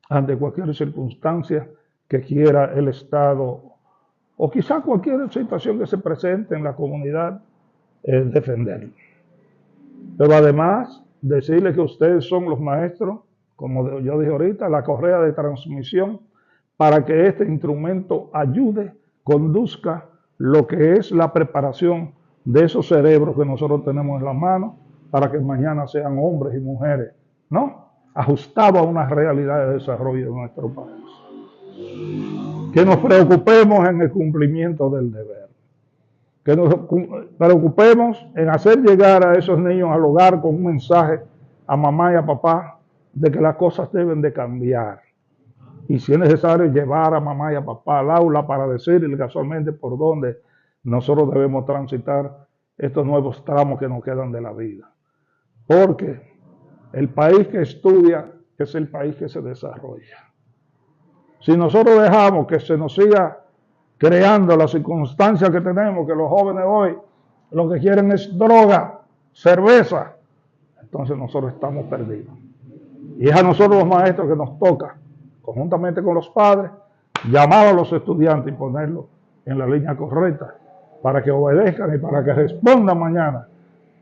ante cualquier circunstancia que quiera el Estado o quizá cualquier situación que se presente en la comunidad, defender. Pero además, decirles que ustedes son los maestros, como yo dije ahorita, la correa de transmisión para que este instrumento ayude, conduzca lo que es la preparación de esos cerebros que nosotros tenemos en las manos para que mañana sean hombres y mujeres, ¿no?, ajustados a una realidad de desarrollo de nuestro país. Que nos preocupemos en el cumplimiento del deber. Que nos preocupemos en hacer llegar a esos niños al hogar con un mensaje a mamá y a papá de que las cosas deben de cambiar. Y si es necesario llevar a mamá y a papá al aula para decirle casualmente por dónde nosotros debemos transitar estos nuevos tramos que nos quedan de la vida. Porque el país que estudia es el país que se desarrolla. Si nosotros dejamos que se nos siga creando las circunstancias que tenemos, que los jóvenes hoy lo que quieren es droga, cerveza, entonces nosotros estamos perdidos. Y es a nosotros los maestros que nos toca, conjuntamente con los padres, llamar a los estudiantes y ponerlos en la línea correcta para que obedezcan y para que respondan mañana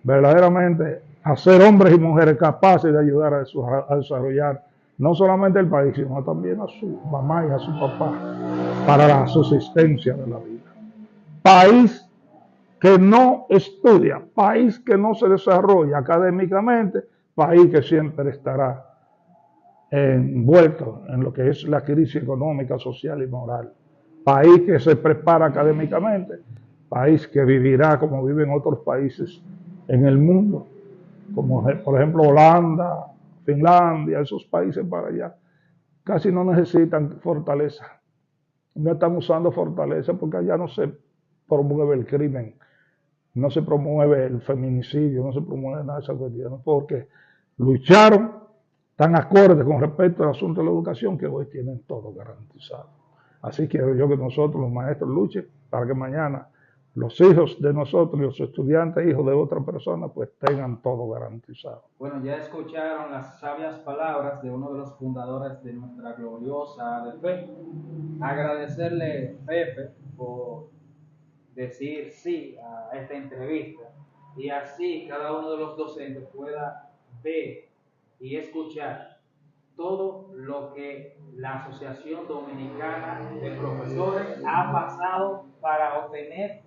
verdaderamente a ser hombres y mujeres capaces de ayudar a desarrollar no solamente el país, sino también a su mamá y a su papá para la subsistencia de la vida. País que no estudia, país que no se desarrolla académicamente, país que siempre estará envuelto en lo que es la crisis económica, social y moral. País que se prepara académicamente, país que vivirá como viven otros países en el mundo, como por ejemplo Holanda, Finlandia, esos países para allá. Casi no necesitan fortaleza. No están usando fortaleza porque allá no se promueve el crimen, no se promueve el feminicidio, no se promueve nada de esas cuestiones, porque lucharon tan acorde con respecto al asunto de la educación que hoy tienen todo garantizado. Así quiero yo que nosotros los maestros luchen para que mañana los hijos de nosotros y los estudiantes, hijos de otra persona, pues tengan todo garantizado. Bueno, ya escucharon las sabias palabras de uno de los fundadores de nuestra gloriosa ADP. Agradecerle, Pepe, por decir sí a esta entrevista y así cada uno de los docentes pueda ver y escuchar todo lo que la Asociación Dominicana de Profesores ha pasado para obtener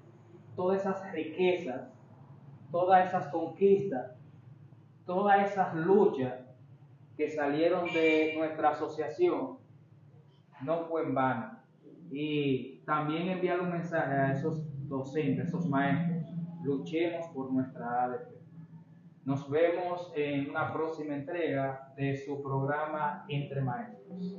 todas esas riquezas, todas esas conquistas, todas esas luchas que salieron de nuestra asociación. No fue en vano. Y también enviar un mensaje a esos docentes, esos maestros: luchemos por nuestra ADP. Nos vemos en una próxima entrega de su programa Entre Maestros.